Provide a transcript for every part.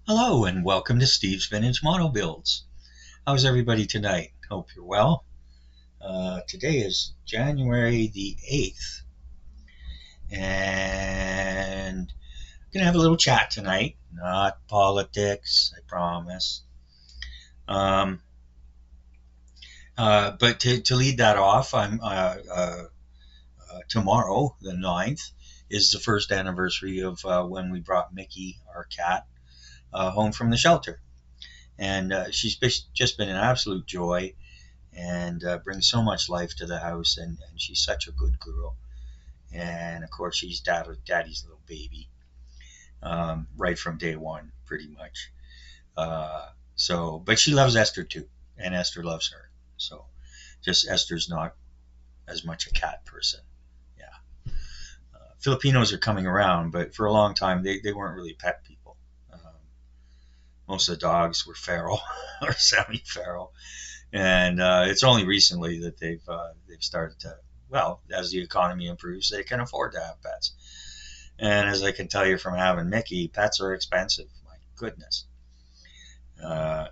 Hello and welcome to Steve's Vintage Model Builds. How's everybody tonight? Hope you're well. Today is January the 8th, and I'm going to have a little chat tonight. Not politics, I promise. Um, but to lead that off, tomorrow, the 9th, is the first anniversary of when we brought Micky, our cat, home from the shelter. And she's just been an absolute joy and brings so much life to the house. And she's such a good girl. And of course, she's daddy's little baby right from day one, pretty much. But she loves Esther too, and Esther loves her. So, just Esther's not as much a cat person. Yeah, Filipinos are coming around, but for a long time they weren't really pet people. Most of the dogs were feral or semi-feral, and it's only recently that they've started to. Well, as the economy improves, they can afford to have pets. And as I can tell you from having Micky, pets are expensive. My goodness.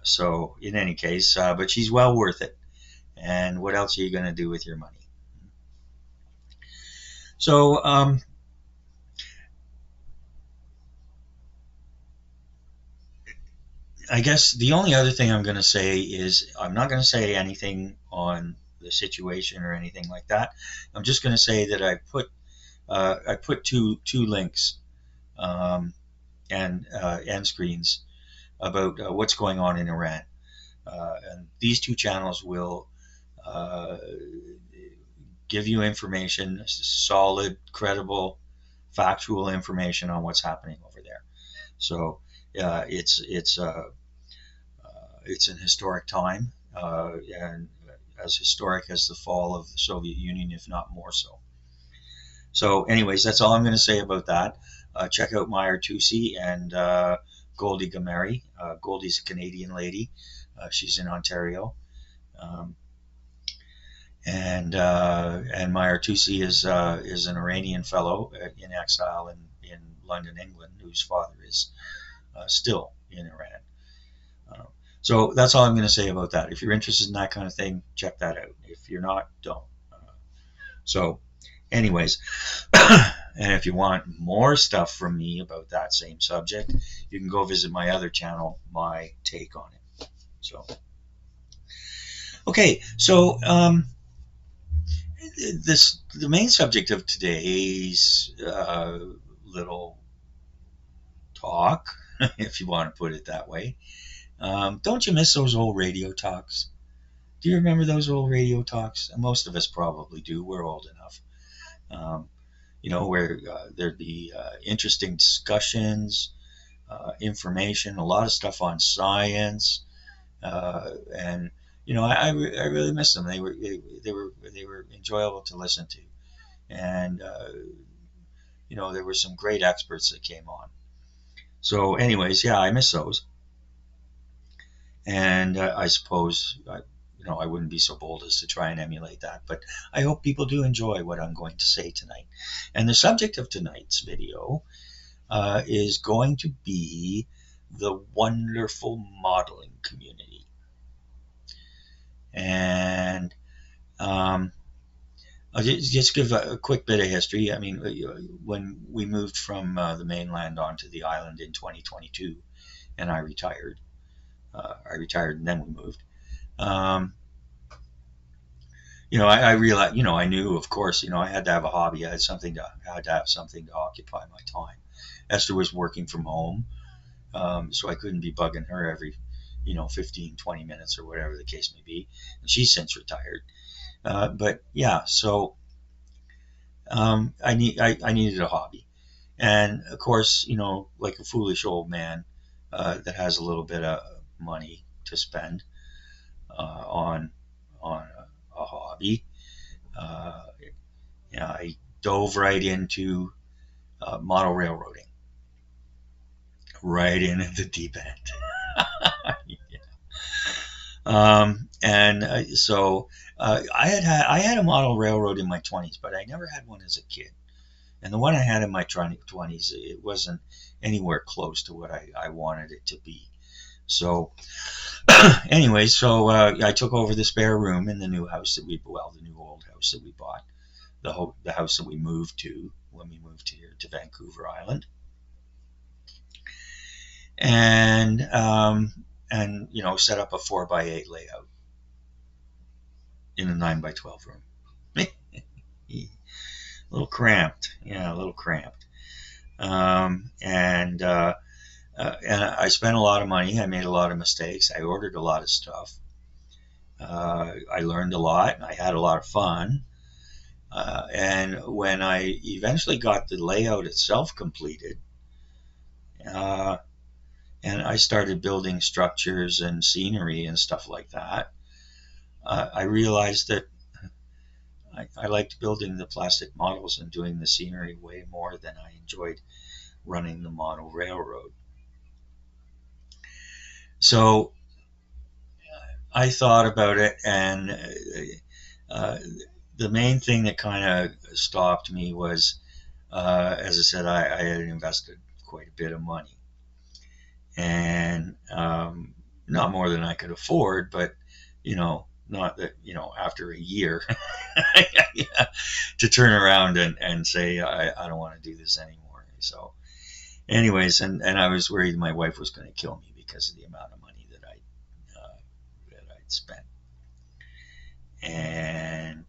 So in any case, but she's well worth it. And what else are you going to do with your money? So I guess the only other thing I'm going to say is I'm not going to say anything on the situation or anything like that. I'm just going to say that I put two links and end screens about what's going on in Iran. And these two channels will uh, give you information, solid, credible, factual information on what's happening over there. So it's an historic time, and as historic as the fall of the Soviet Union, if not more so. So, anyways, that's all I'm going to say about that. Check out Meyer Tusi and Goldie Gameri. Goldie's a Canadian lady. She's in Ontario. Um, and Meyer Tusi is an Iranian fellow in exile in London, England, whose father is still in Iran. Uh, so that's all I'm going to say about that. If you're interested in that kind of thing, check that out. If you're not, don't. So, anyways, and if you want more stuff from me about that same subject, you can go visit my other channel, My Take on It. So, okay, so the main subject of today's little talk, if you want to put it that way. Don't you miss those old radio talks? Do you remember those old radio talks? Most of us probably do. We're old enough. Um, where there'd be interesting discussions, information, a lot of stuff on science, and I really miss them. They were enjoyable to listen to, and there were some great experts that came on. So, anyways, yeah, I miss those, and I suppose I wouldn't be so bold as to try and emulate that, but I hope people do enjoy what I'm going to say tonight. And the subject of tonight's video is going to be the wonderful modeling community. And I'll just give a quick bit of history. I mean, when we moved from the mainland onto the island in 2022, and I retired and then we moved. I realized, I knew, of course, I had to have a hobby. I had to have something to occupy my time. Esther was working from home, so I couldn't be bugging her every, 15, 20 minutes or whatever the case may be. And she's since retired. But yeah, so I needed a hobby. And of course, like a foolish old man that has a little bit of money to spend on a hobby, uh, I dove right into model railroading, right into the deep end. Yeah. And so I had a model railroad in my 20s, but I never had one as a kid. And the one I had in my 20s, it wasn't anywhere close to what I wanted it to be. So anyway, so I took over the spare room in the new house that the new old house that we bought, the house that we moved to when we moved here to Vancouver Island, and set up a 4x8 layout in a 9x12 room. A little cramped, yeah, a little cramped. And I spent a lot of money. I made a lot of mistakes. I ordered a lot of stuff. I learned a lot. I had a lot of fun. And when I eventually got the layout itself completed, uh, and I started building structures and scenery and stuff like that, I realized that I liked building the plastic models and doing the scenery way more than I enjoyed running the model railroad. So I thought about it, and uh, the main thing that kind of stopped me was, as I said, I had invested quite a bit of money, and not more than I could afford, but not that after a year yeah, to turn around and say I don't want to do this anymore. So, anyways, and I was worried my wife was going to kill me because of the amount of money that I'd spent, and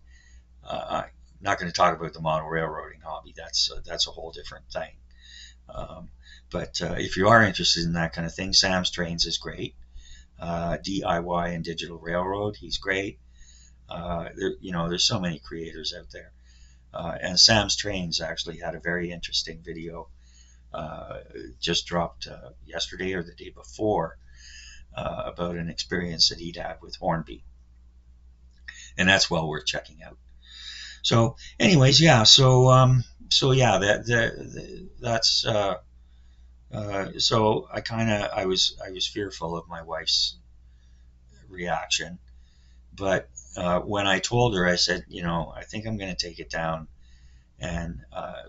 I'm not going to talk about the model railroading hobby. That's a whole different thing. Um, but if you are interested in that kind of thing, Sam's Trains is great. DIY and Digital Railroad, he's great. There's so many creators out there. And Sam's Trains actually had a very interesting video uh, just dropped yesterday or the day before about an experience that he'd had with Hornby, and that's well worth checking out. So, anyways, yeah. So yeah, that's. So I was fearful of my wife's reaction, but when I told her, I said, I think I'm going to take it down and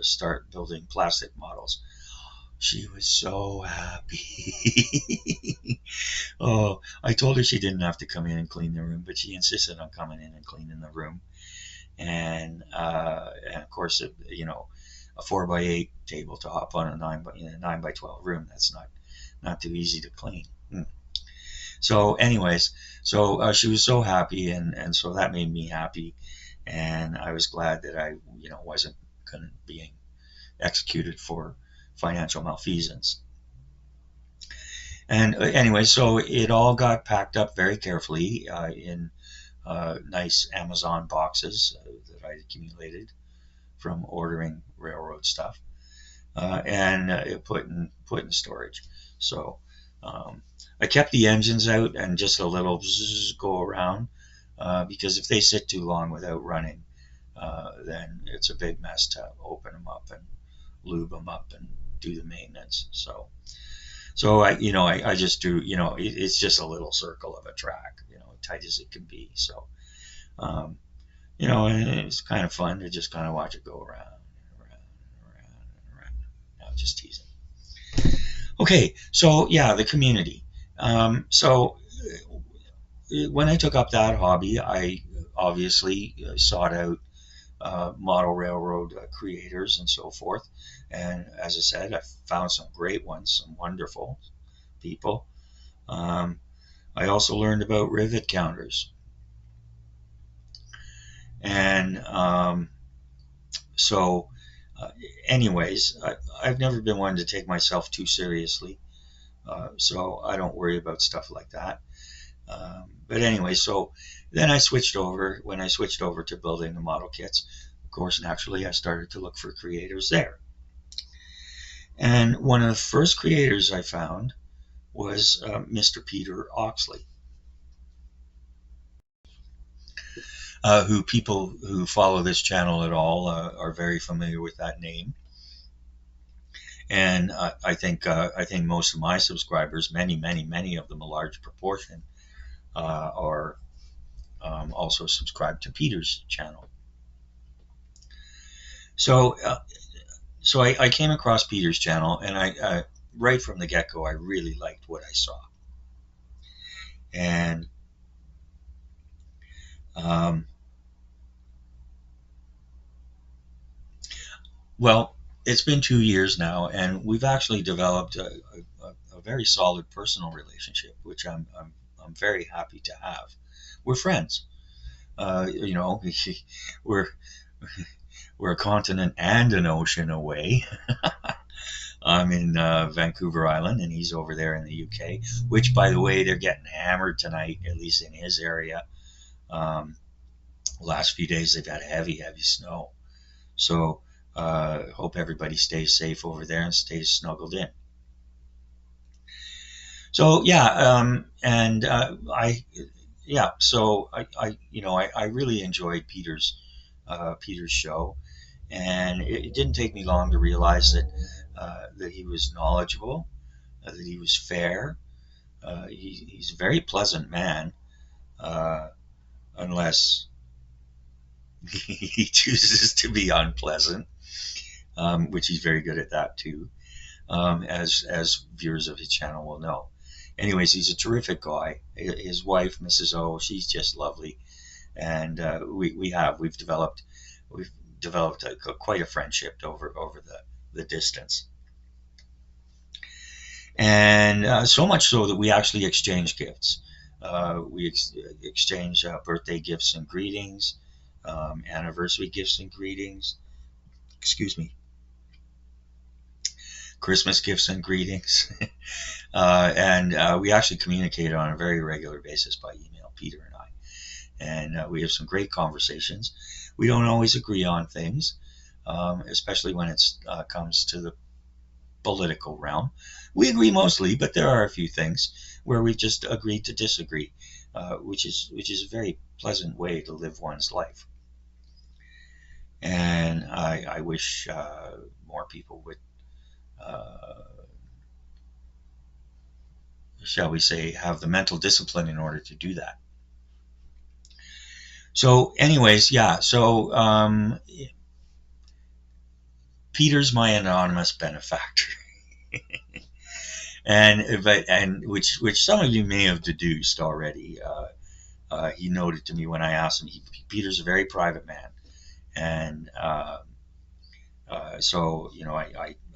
start building plastic models. She was so happy. Oh, I told her she didn't have to come in and clean the room, but she insisted on coming in and cleaning the room. And of course, a 4x8 tabletop on in a 9x12 room. That's not too easy to clean. So, anyways, so she was so happy, and so that made me happy, and I was glad that I wasn't going to be executed for financial malfeasance. And anyway, so it all got packed up very carefully in nice Amazon boxes that I accumulated from ordering railroad stuff, and put in storage. So I kept the engines out and just a little go around, because if they sit too long without running, then it's a big mess to open them up and lube them up and do the maintenance. So I just do, it's just a little circle of a track, tight as it can be. So, and it's kind of fun to just kind of watch it go around and around and around and around. No, just teasing. Okay, so yeah, the community. So when I took up that hobby, I obviously sought out model railroad creators and so forth. And as I said, I found some great ones, some wonderful people. Um, I also learned about rivet counters. And so, uh, anyways, I've never been one to take myself too seriously. So I don't worry about stuff like that. But anyway, so then when I switched over to building the model kits, of course, naturally, I started to look for creators there. And one of the first creators I found was Mr. Peter Oxley, who people who follow this channel at all are very familiar with that name. And I think most of my subscribers, many of them, a large proportion, are also subscribed to Peter's channel. So So I came across Peter's channel, and I right from the get go, I really liked what I saw. And um, well, it's been 2 years now, and we've actually developed a very solid personal relationship, which I'm very happy to have. We're friends. You know, we're we're a continent and an ocean away. I'm in Vancouver Island, and he's over there in the UK. Which, by the way, they're getting hammered tonight, at least in his area. Um, last few days they've had heavy, heavy snow. So hope everybody stays safe over there and stays snuggled in. So yeah, and I really enjoyed Peter's show, and it didn't take me long to realize that he was knowledgeable, that he was fair. He's a very pleasant man, uh, unless he chooses to be unpleasant, which he's very good at that too, as viewers of his channel will know. Anyways, he's a terrific guy. His wife, Mrs. O, she's just lovely, and we've developed quite a friendship over the distance, and so much so that we actually exchange gifts. We exchange birthday gifts and greetings, anniversary gifts and greetings. Excuse me, Christmas gifts and greetings. And we actually communicate on a very regular basis by email, Peter and I. And we have some great conversations. We don't always agree on things, especially when it comes to the political realm. We agree mostly, but there are a few things where we've just agreed to disagree, which is a very pleasant way to live one's life. And I wish more people would, shall we say, have the mental discipline in order to do that. So, anyways, yeah. So Peter's my anonymous benefactor, and which some of you may have deduced already. He noted to me when I asked him. Peter's a very private man, and so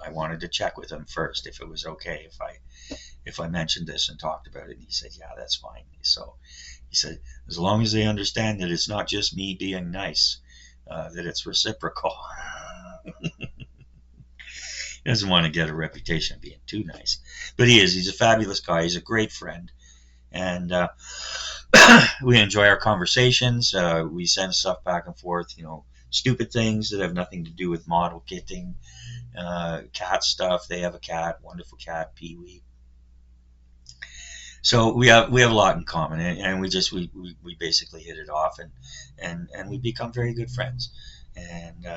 I wanted to check with him first if it was okay if I mentioned this and talked about it. And he said, "Yeah, that's fine." So he said, "As long as they understand that it's not just me being nice, that it's reciprocal." He doesn't want to get a reputation of being too nice, but he is. He's a fabulous guy. He's a great friend, and we enjoy our conversations. We send stuff back and forth, stupid things that have nothing to do with model kitting, cat stuff. They have a cat, wonderful cat, Pee Wee. So we have a lot in common, and we basically hit it off, and we become very good friends, and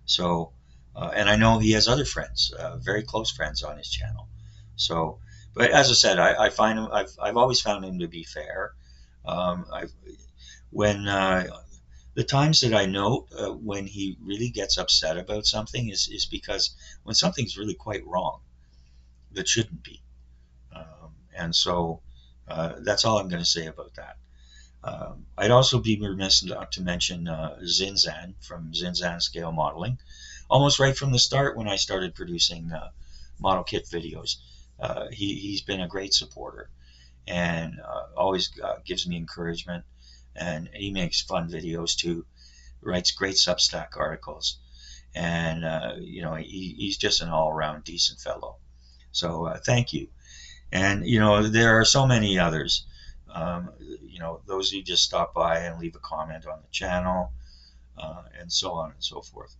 so and I know he has other friends, very close friends on his channel. So, but as I said, I find him. I've always found him to be fair. I when The times that I know when he really gets upset about something is because when something's really quite wrong that shouldn't be. And so that's all I'm going to say about that. I'd also be remiss not to mention Zinzan from Zinzan Scale Modeling. Almost right from the start when I started producing model kit videos, he's been a great supporter and always gives me encouragement. And he makes fun videos too, writes great Substack articles, and he's just an all-around decent fellow. So thank you. And there are so many others. Those who just stop by and leave a comment on the channel, and so on and so forth.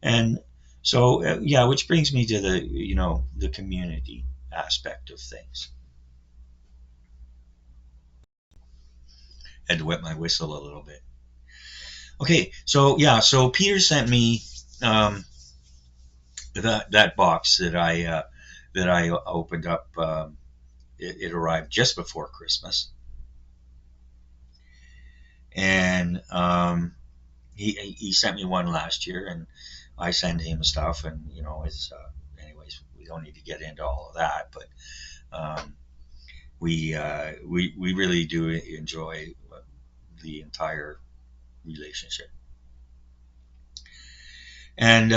And so yeah, which brings me to the community aspect of things. Had to wet my whistle a little bit. Okay, so yeah, so Peter sent me that box that I opened up. It arrived just before Christmas, and he sent me one last year, and I send him stuff, and it's anyways. We don't need to get into all of that, but um, we really do enjoy the entire relationship. And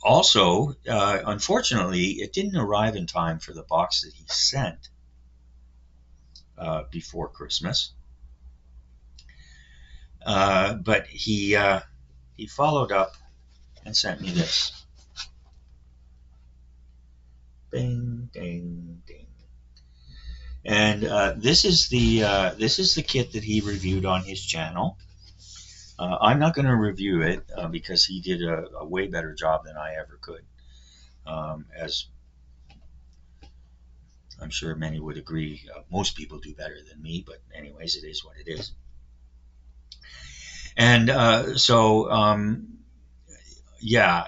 also, unfortunately, it didn't arrive in time for the box that he sent before Christmas. But he followed up and sent me this. Ding, ding, ding. And this is the kit that he reviewed on his channel. I'm not going to review it because he did a way better job than I ever could. As I'm sure many would agree, most people do better than me. But anyways, it is what it is. And yeah,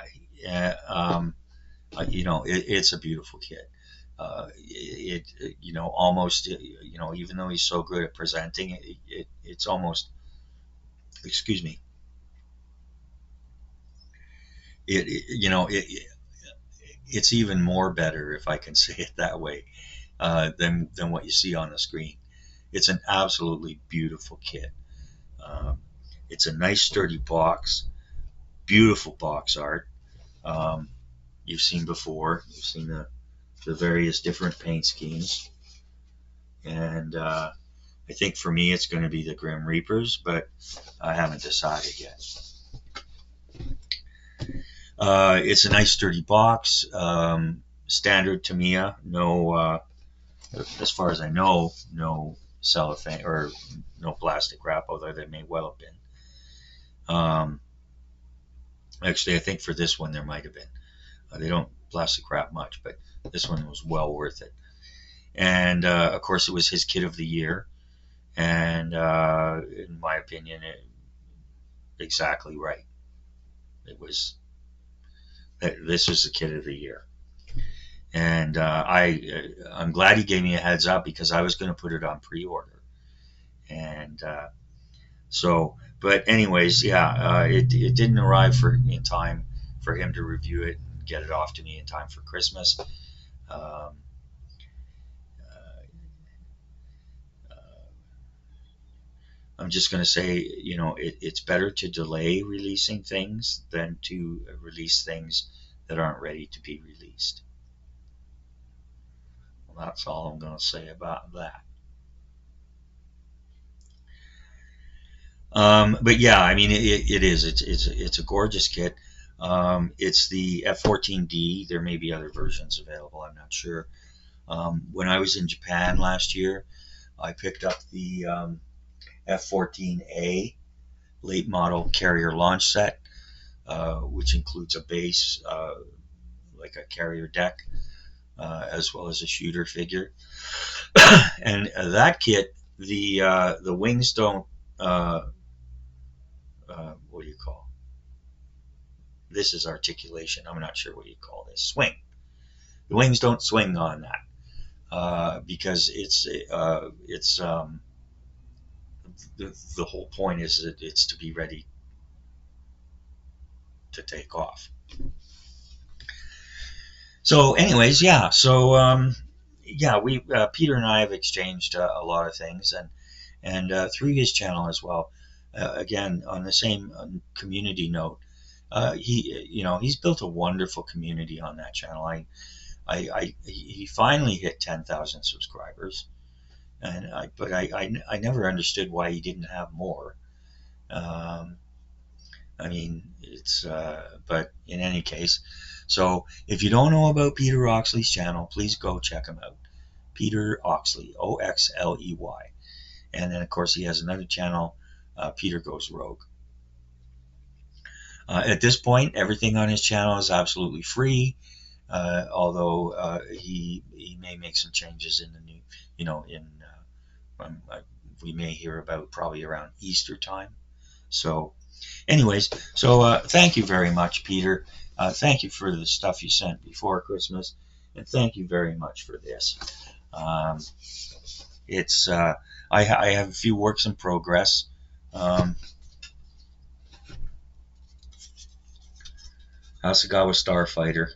it's a beautiful kit. Almost, even though he's so good at presenting it's almost, excuse me, it's even more better, if I can say it that way, than what you see on the screen. It's an absolutely beautiful kit. Um, it's a nice sturdy box, beautiful box art. Um, you've seen before. You've seen the various different paint schemes, and I think for me it's going to be the Grim Reapers, but I haven't decided yet. It's a nice sturdy box, standard Tamiya. No, as far as I know, no cellophane or no plastic wrap, although there may well have been. Actually, I think for this one there might have been. They don't plastic wrap much, but this one was well worth it. And of course, it was his kit of the year, and in my opinion, exactly right. It was. This was the kit of the year, and I'm glad he gave me a heads up because I was going to put it on pre-order, and But anyways, yeah, it didn't arrive in time for him to review it and get it off to me in time for Christmas. Um, I'm just going to say, it's better to delay releasing things than to release things that aren't ready to be released. Well, that's all I'm going to say about that. But yeah, I mean, it is. It's a gorgeous kit. It's the F14D. There may be other versions available. I'm not sure. When I was in Japan last year, I picked up the F14A late model carrier launch set, which includes a base, like a carrier deck, as well as a shooter figure. And that kit, the wings don't. What do you call? This is articulation. I'm not sure what you call this. Swing. The wings don't swing on that because it's the whole point is that it's to be ready to take off. So, anyways, yeah. So, yeah, we Peter and I have exchanged a lot of things, and through his channel as well. Again, on the same community note, he's built a wonderful community on that channel. He finally hit 10,000 subscribers, and I never understood why he didn't have more. I mean, but in any case, so if you don't know about Peter Oxley's channel, please go check him out. Peter Oxley, Oxley. And then, of course, he has another channel, Peter Goes Rogue. At this point, everything on his channel is absolutely free, although he may make some changes in the new, we may hear about probably around Easter time. So, anyways, thank you very much, Peter. Thank you for the stuff you sent before Christmas, and thank you very much for this. It's I have a few works in progress. Hasagawa Starfighter.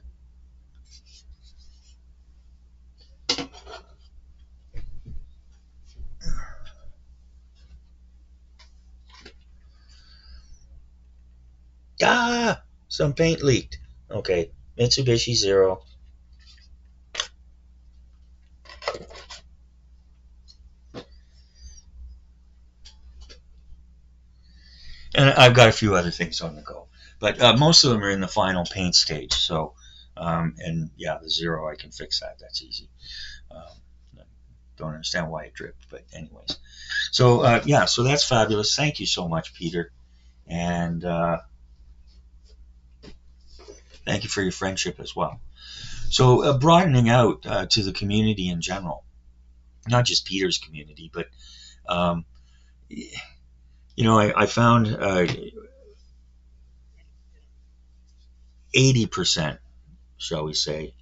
Ah, some paint leaked. Okay, Mitsubishi Zero. And I've got a few other things on the go, but most of them are in the final paint stage. So, and yeah, the Zero, I can fix that. That's easy. Um, don't understand why it dripped, but anyways. So yeah, so that's fabulous. Thank you so much, Peter, and thank you for your friendship as well. So broadening out to the community in general, not just Peter's community, but um, I found 80%, shall we say,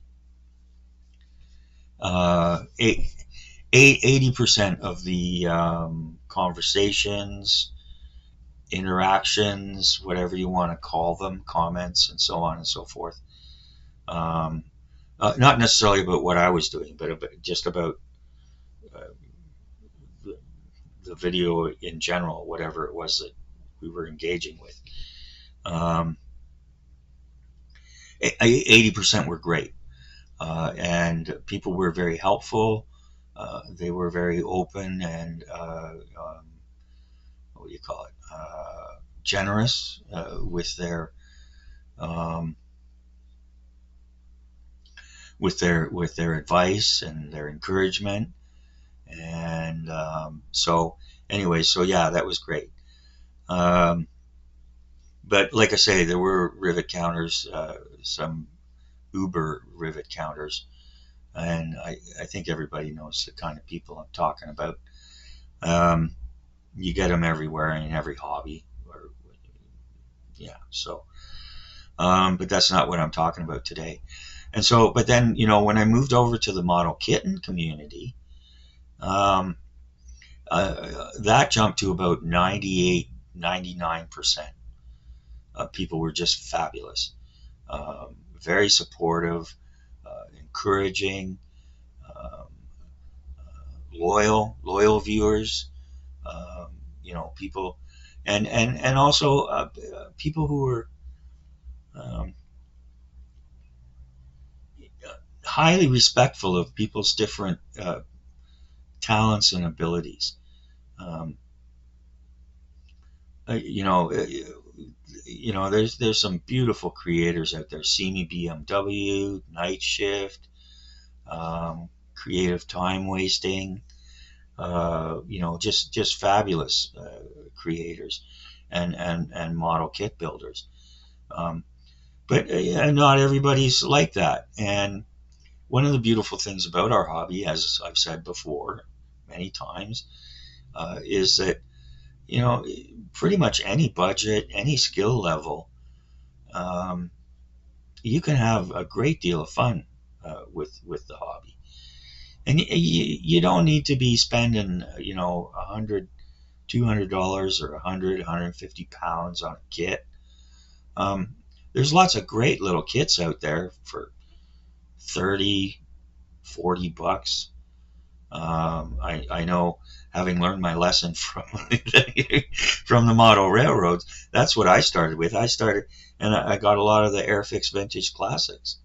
80% of the conversations, interactions, whatever you want to call them, comments, and so on and so forth. Um, not necessarily about what I was doing, but just about uh, the, the video in general, whatever it was that we were engaging with. 80% were great, and people were very helpful. They were very open and what do you call it? Generous um, with their advice and their encouragement. And so, anyway, so yeah, that was great. Um, but like I say, there were rivet counters, some Uber rivet counters, and I think everybody knows the kind of people I'm talking about. Um, you get them everywhere in every hobby, or yeah. So, but that's not what I'm talking about today. And so, but then when I moved over to the model kitten community, um, that jumped to about 98, 99%. People were just fabulous, very supportive, encouraging, um, loyal viewers. People, and also people who were um, highly respectful of people's different talents and abilities. Um, uh, you know, uh, there's some beautiful creators out there. See Me BMW, Night Shift, Creative Time Wasting. Just fabulous creators and model kit builders. Um, but not everybody's like that. And one of the beautiful things about our hobby, as I've said before many times, is that you know pretty much any budget, any skill level, um, you can have a great deal of fun with the hobby. And you don't need to be spending $100, $200 or 150 pounds on a kit. There's lots of great little kits out there for 30, 40 bucks. I know, having learned my lesson from from the model railroads, that's what I started with. And I got a lot of the Airfix Vintage Classics,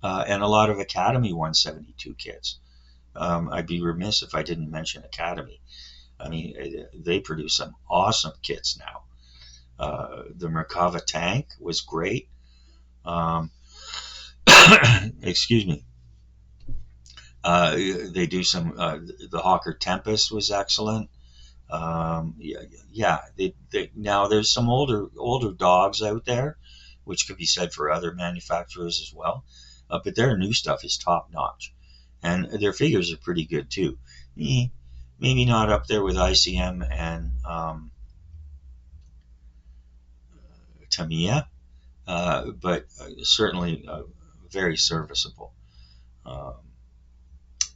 and a lot of Academy 172 kits. I'd be remiss if I didn't mention Academy. I mean, they produce some awesome kits now. The Merkava tank was great. Um, excuse me. They do some. The Hawker Tempest was excellent. Yeah, yeah. Now there's some older dogs out there, which could be said for other manufacturers as well. But their new stuff is top notch, and their figures are pretty good too. Maybe not up there with ICM and Tamiya, but certainly very serviceable. Um,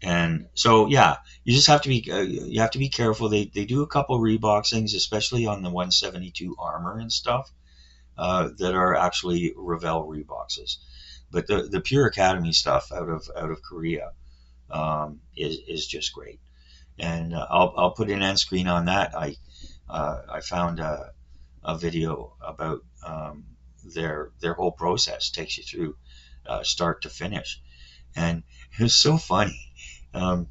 and so, yeah, you just have to be careful. They do a couple reboxings, especially on the 172 armor and stuff. that are actually Ravelry boxes. But the Pure Academy stuff out of Korea is just great. And I'll put an end screen on that. I found a video about their whole process, takes you through start to finish, and it was so funny. Um,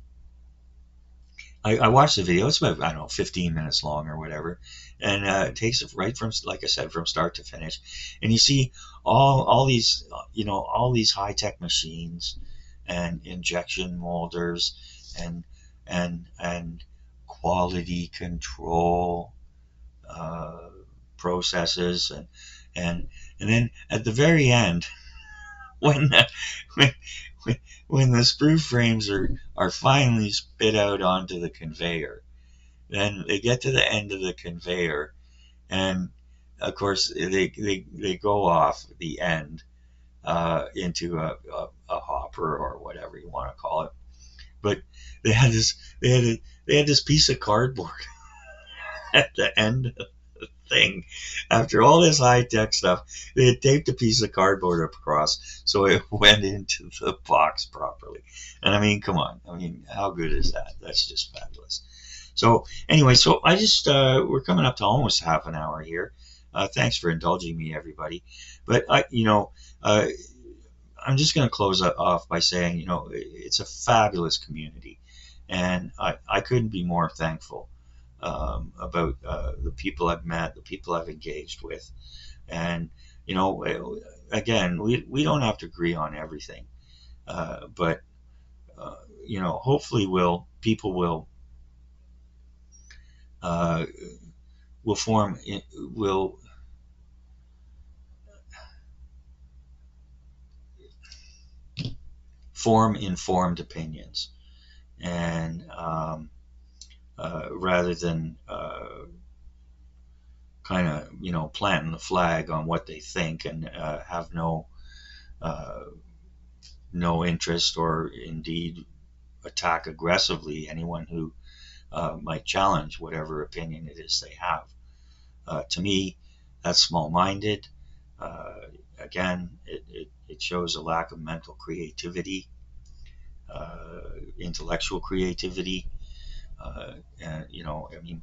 I watched the video. It's about, I don't know, 15 minutes long or whatever, and it takes it right from, like I said, from start to finish, and you see all these all these high tech machines and injection molders and and quality control uh, processes, and and then at the very end, when the, when, when the sprue frames are finally spit out onto the conveyor, then they get to the end of the conveyor, and of course they go off at the end into a hopper or whatever you want to call it. But they had this they had this piece of cardboard at the end of the thing. After all this high tech stuff, they had taped a piece of cardboard across so it went into the box properly. And I mean, come on. I mean, how good is that? That's just fabulous. So anyway, so I just we're coming up to almost half an hour here. Thanks for indulging me, everybody. But I'm just going to close off by saying, it's a fabulous community, and I couldn't be more thankful about the people I've met, the people I've engaged with, and again, we don't have to agree on everything, but hopefully, people uh, will will form informed opinions, and rather than kind of planting the flag on what they think and have uh, no interest or indeed attack aggressively anyone who might challenge whatever opinion it is they have. To me, that's small-minded. Uh, Again, it shows a lack of mental creativity, intellectual creativity. And I mean,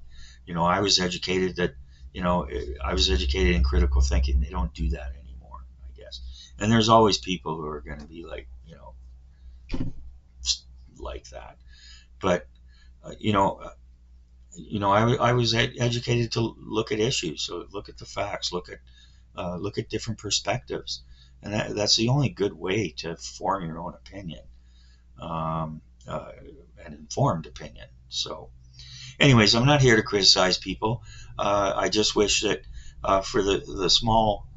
I was educated that, I was educated in critical thinking. They don't do that anymore, I guess. And there's always people who are going to be like that. But I was educated to look at issues, so look at the facts, look at different perspectives, and that's the only good way to form your own opinion, um, uh, an informed opinion. So, anyways, I'm not here to criticize people. I just wish that for the small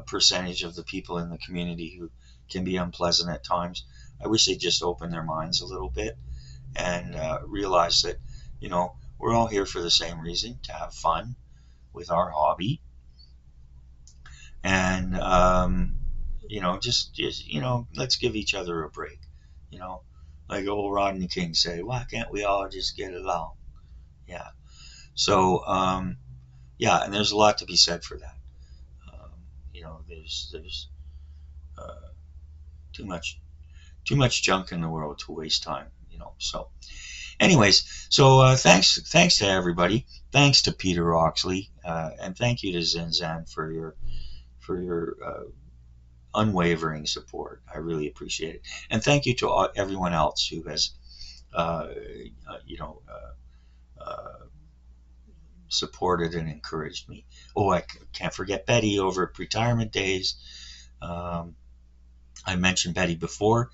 percentage of the people in the community who can be unpleasant at times, I wish they'd just open their minds a little bit and realize that we're all here for the same reason, to have fun with our hobby, and just let's give each other a break. You know, like old Rodney King said, why can't we all just get along? Yeah. So yeah, and there's a lot to be said for that. Um, there's uh, too much junk in the world to waste time. So anyways, so thanks to everybody. Thanks to Peter Oxley, and thank you to Zinzan for your unwavering support. I really appreciate it, and thank you to everyone else who has, uh, you know, supported and encouraged me. Oh, I can't forget Betty over at Retirement Days. Um, I mentioned Betty before.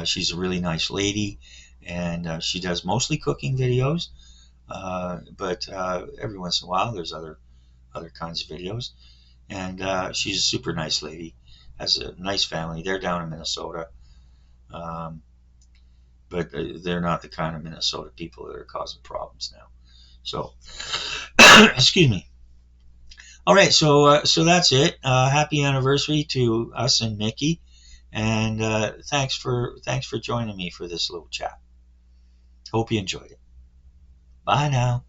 She's a really nice lady, and she does mostly cooking videos. But every once in a while, there's other kinds of videos. And she's a super nice lady. Has a nice family. They're down in Minnesota, um, but they're not the kind of Minnesota people that are causing problems now. So, excuse me. All right, so that's it. Happy anniversary to us and Micky, and thanks for joining me for this little chat. Hope you enjoyed it. Bye now.